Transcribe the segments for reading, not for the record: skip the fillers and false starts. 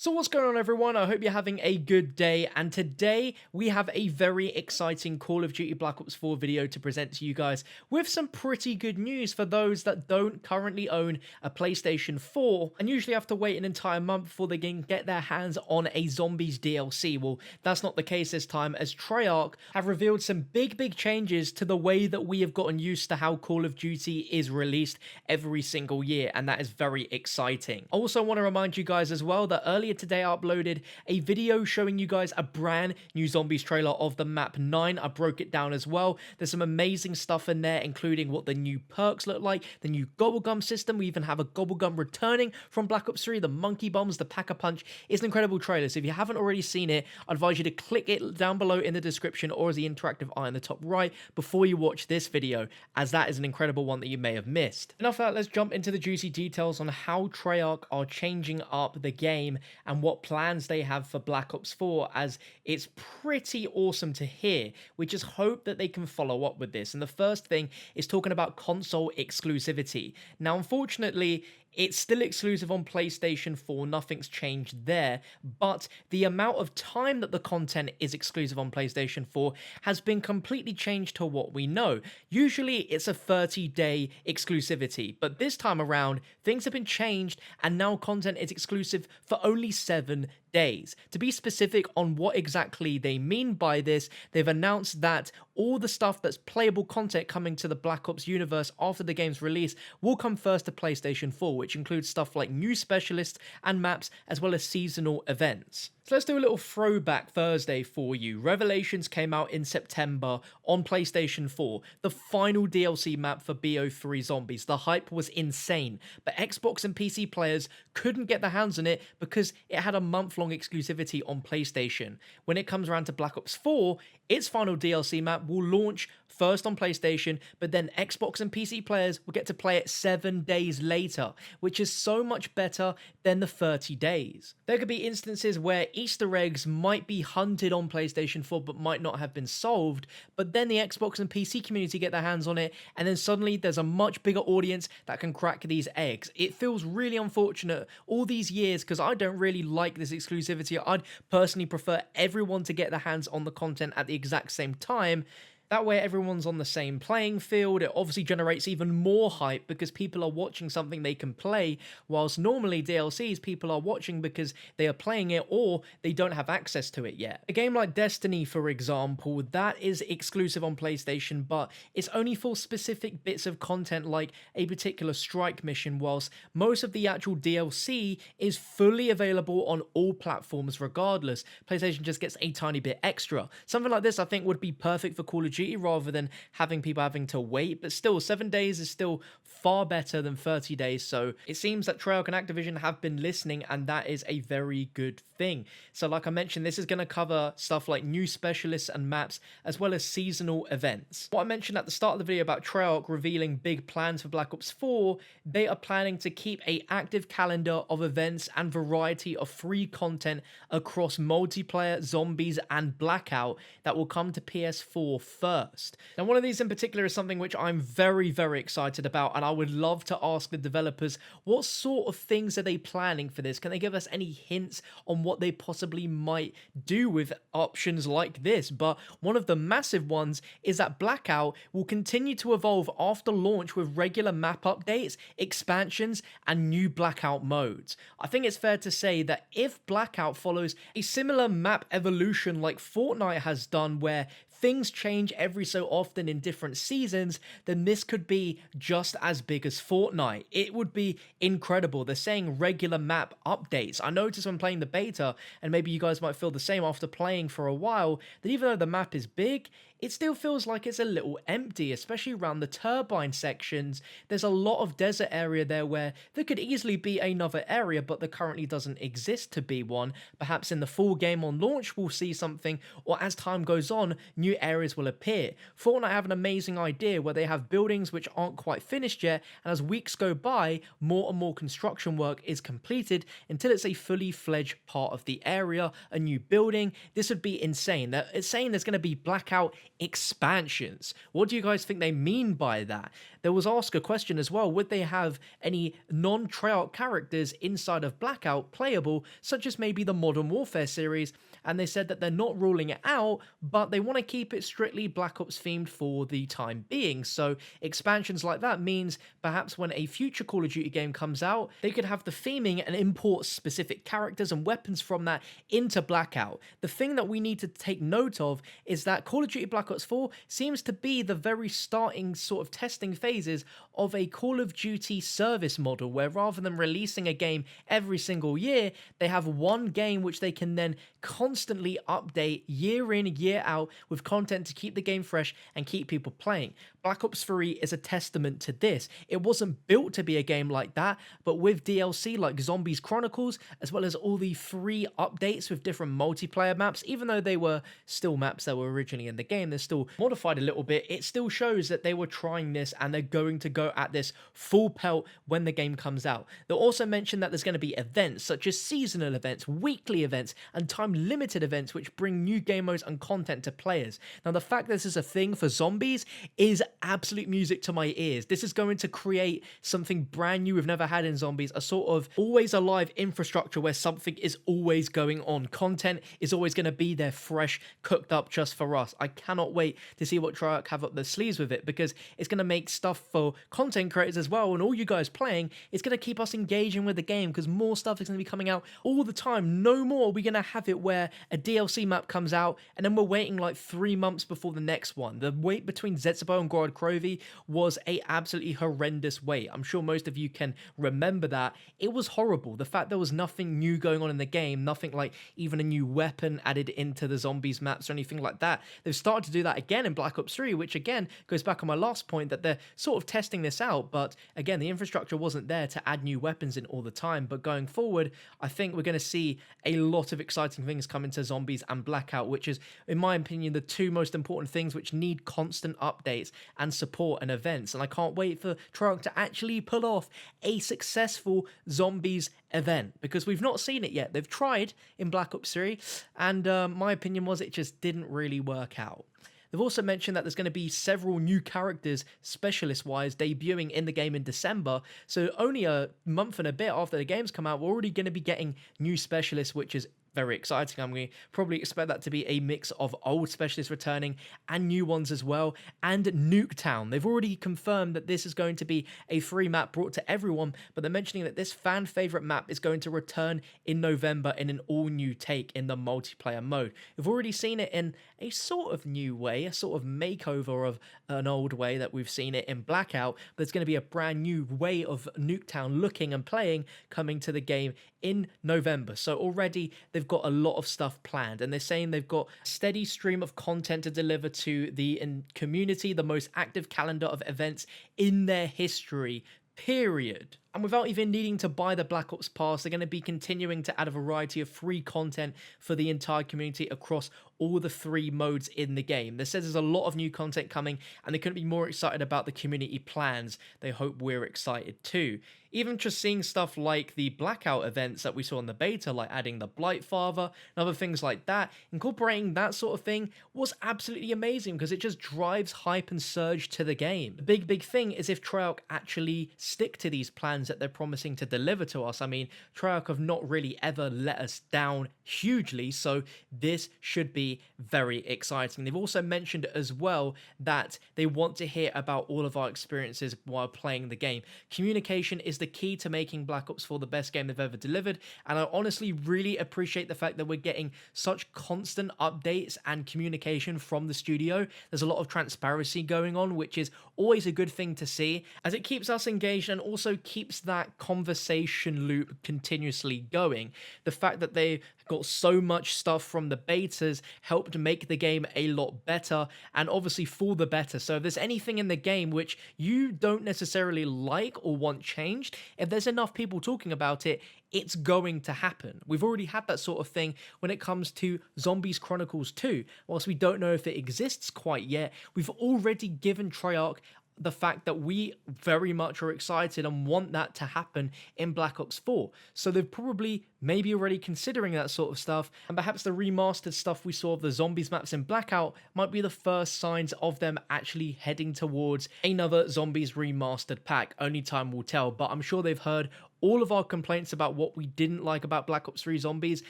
So what's going on, everyone? I hope you're having a good day, and today we have a very exciting Call of Duty Black Ops 4 video to present to you guys with some pretty good news for those that don't currently own a PlayStation 4 and usually have to wait an entire month before they can get their hands on a Zombies DLC. Well, that's not the case this time, as Treyarch have revealed some big changes to the way that we have gotten used to how Call of Duty is released every single year, and that is very exciting. I also want to remind you guys as well that earlier today I uploaded a video showing you guys a brand new Zombies trailer of the map 9. I broke it down as well. There's some amazing stuff in there, including what the new perks look like, the new Gobblegum system. We even have a Gobblegum returning from Black Ops 3, the Monkey Bombs, the Pack-a-Punch. It's an incredible trailer, so if you haven't already seen it, I advise you to click it down below in the description or as the interactive eye in the top right before you watch this video, as that is an incredible one that you may have missed. Enough of that, let's jump into the juicy details on how Treyarch are changing up the game and what plans they have for Black Ops 4, as it's pretty awesome to hear. We just hope that they can follow up with this. And the first thing is talking about console exclusivity. Now, unfortunately, it's still exclusive on PlayStation 4, nothing's changed there, but the amount of time that the content is exclusive on PlayStation 4 has been completely changed to what we know. Usually it's a 30-day exclusivity, but this time around, things have been changed and now content is exclusive for only 7 days. To be specific on what exactly they mean by this, they've announced that all the stuff that's playable content coming to the Black Ops universe after the game's release will come first to PlayStation 4, which includes stuff like new specialists and maps, as well as seasonal events. So let's do a little throwback Thursday for you. Revelations came out in September on PlayStation 4, the final DLC map for BO3 Zombies. The hype was insane, but Xbox and PC players couldn't get their hands on it because it had a month-long exclusivity on PlayStation. When it comes around to Black Ops 4, its final DLC map will launch first on PlayStation, but then Xbox and PC players will get to play it 7 days later, which is so much better than the 30 days. There could be instances where Easter eggs might be hunted on PlayStation 4 but might not have been solved, but then the Xbox and PC community get their hands on it, and then suddenly there's a much bigger audience that can crack these eggs. It feels really unfortunate all these years because I don't really like this exclusivity. I'd personally prefer everyone to get their hands on the content at the exact same time. That way everyone's on the same playing field. It obviously generates even more hype because people are watching something they can play, whilst normally DLCs people are watching because they are playing it or they don't have access to it yet. A game like Destiny, for example, that is exclusive on PlayStation, but it's only for specific bits of content like a particular strike mission, whilst most of the actual DLC is fully available on all platforms regardless. PlayStation just gets a tiny bit extra. Something like this I think would be perfect for Call of Duty rather than having people having to wait, but still 7 days is still far better than 30 days, so it seems that Treyarch and Activision have been listening, and that is a very good thing. So like I mentioned, this is going to cover stuff like new specialists and maps, as well as seasonal events. What I mentioned at the start of the video about Treyarch revealing big plans for Black Ops 4, they are planning to keep an active calendar of events and variety of free content across multiplayer, Zombies, and Blackout that will come to PS4 first. Now, one of these in particular is something which I'm very excited about, and I would love to ask the developers what sort of things are they planning for this. Can they give us any hints on what they possibly might do with options like this? But one of the massive ones is that Blackout will continue to evolve after launch with regular map updates, expansions, and new Blackout modes. I think it's fair to say that if Blackout follows a similar map evolution like Fortnite has done, where things change every so often in different seasons, then this could be just as big as Fortnite. It would be incredible. They're saying regular map updates. I noticed when playing the beta, and maybe you guys might feel the same after playing for a while, that even though the map is big, it still feels like it's a little empty, especially around the turbine sections. There's a lot of desert area there where there could easily be another area, but there currently doesn't exist to be one. Perhaps in the full game on launch we'll see something, or as time goes on, new areas will appear. Fortnite have an amazing idea where they have buildings which aren't quite finished yet, and as weeks go by, more and more construction work is completed until it's a fully fledged part of the area, a new building. This would be insane. It's saying there's going to be Blackout expansions. What do you guys think they mean by that? There was asked a question as well, would they have any non-Treyarch characters inside of Blackout playable, such as maybe the Modern Warfare series? And they said that they're not ruling it out, but they want to keep it strictly Black Ops themed for the time being. So expansions like that means perhaps when a future Call of Duty game comes out, they could have the theming and import specific characters and weapons from that into Blackout. The thing that we need to take note of is that Call of Duty Black Ops 4 seems to be the very starting sort of testing phases of a Call of Duty service model, where rather than releasing a game every single year, they have one game which they can then constantly update year in, year out with content to keep the game fresh and keep people playing. Black Ops 3 is a testament to this. It wasn't built to be a game like that, but with DLC like Zombies Chronicles, as well as all the free updates with different multiplayer maps, even though they were still maps that were originally in the game, they're still modified a little bit, it still shows that they were trying this and they're going to go at this full pelt when the game comes out. They'll also mention that there's going to be events such as seasonal events, weekly events, and time-limited events which bring new game modes and content to players. Now, the fact that this is a thing for zombies is absolute music to my ears. This is going to create something brand new we've never had in zombies, a sort of always alive infrastructure where something is always going on. Content is always going to be there, fresh, cooked up just for us. I cannot wait to see what Treyarch have up their sleeves with it, because it's going to make stuff for content creators as well, and all you guys playing. It's going to keep us engaging with the game, because more stuff is going to be coming out all the time. No more are we going to have it where a DLC map comes out and then we're waiting like 3 months before the next one. The wait between Zetsubo and Gorod Krovi was a absolutely horrendous wait. I'm sure most of you can remember that. It was horrible. The fact there was nothing new going on in the game, nothing like even a new weapon added into the zombies maps or anything like that. They've started to do that again in Black Ops 3, which again goes back on my last point that they're sort of testing this out, but again, the infrastructure wasn't there to add new weapons in all the time. But going forward, I think we're going to see a lot of exciting things come into Zombies and Blackout, which is, in my opinion, the two most important things which need constant updates and support and events. And I can't wait for Treyarch to actually pull off a successful Zombies event, because we've not seen it yet. They've tried in Black Ops 3, and my opinion was it just didn't really work out. They've also mentioned that there's going to be several new characters, specialist-wise, debuting in the game in December. So only a month and a bit after the game's come out, we're already going to be getting new specialists, which is very exciting. I'm going to probably expect that to be a mix of old specialists returning and new ones as well. And Nuketown. They've already confirmed that this is going to be a free map brought to everyone, but they're mentioning that this fan favorite map is going to return in November in an all-new take in the multiplayer mode. We've already seen it in a sort of new way, a sort of makeover of an old way that we've seen it in Blackout, but it's going to be a brand new way of Nuketown looking and playing coming to the game in November. So already they've got a lot of stuff planned, and they're saying they've got a steady stream of content to deliver to the community, the most active calendar of events in their history, period. And without even needing to buy the Black Ops Pass, they're going to be continuing to add a variety of free content for the entire community across all the 3 modes in the game. They says there's a lot of new content coming, and they couldn't be more excited about the community plans. They hope we're excited too. Even just seeing stuff like the Blackout events that we saw in the beta, like adding the Blight Father and other things like that, incorporating that sort of thing was absolutely amazing, because it just drives hype and surge to the game. The big thing is if Treyarch actually stick to these plans that they're promising to deliver to us. I mean, Treyarch have not really ever let us down hugely, so this should be very exciting. They've also mentioned as well that they want to hear about all of our experiences while playing the game. Communication is the key to making Black Ops 4 the best game they've ever delivered, and I honestly really appreciate the fact that we're getting such constant updates and communication from the studio. There's a lot of transparency going on, which is always a good thing to see, as it keeps us engaged and also keeps that conversation loop continuously going. The fact that they got so much stuff from the betas helped make the game a lot better, and obviously for the better. So if there's anything in the game which you don't necessarily like or want changed, if there's enough people talking about it, it's going to happen. We've already had that sort of thing when it comes to Zombies Chronicles 2. Whilst we don't know if it exists quite yet, we've already given Treyarch the fact that we very much are excited and want that to happen in Black Ops 4. So they've probably maybe already considering that sort of stuff, and perhaps the remastered stuff we saw of the zombies maps in Blackout might be the first signs of them actually heading towards another zombies remastered pack. Only time will tell, but I'm sure they've heard all of our complaints about what we didn't like about Black Ops 3 Zombies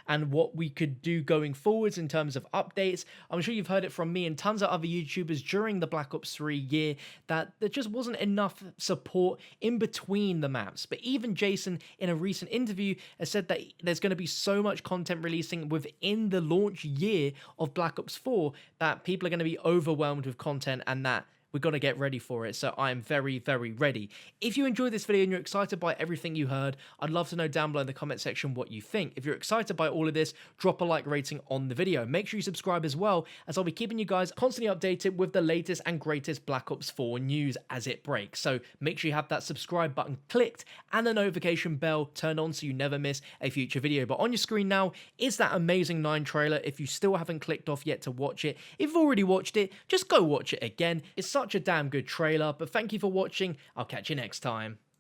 and what we could do going forwards in terms of updates. I'm sure you've heard it from me and tons of other YouTubers during the Black Ops 3 year that there just wasn't enough support in between the maps. But even Jason, in a recent interview, has said that there's going to be so much content releasing within the launch year of Black Ops 4 that people are going to be overwhelmed with content, and that we've got to get ready for it. So I am very, very ready. If you enjoyed this video and you're excited by everything you heard, I'd love to know down below in the comment section what you think. If you're excited by all of this, drop a like rating on the video. Make sure you subscribe as well, as I'll be keeping you guys constantly updated with the latest and greatest Black Ops 4 news as it breaks. So make sure you have that subscribe button clicked and the notification bell turned on so you never miss a future video. But on your screen now is that Amazing 9 trailer. If you still haven't clicked off yet to watch it, if you've already watched it, just go watch it again. It's such a damn good trailer, but thank you for watching. I'll catch you next time.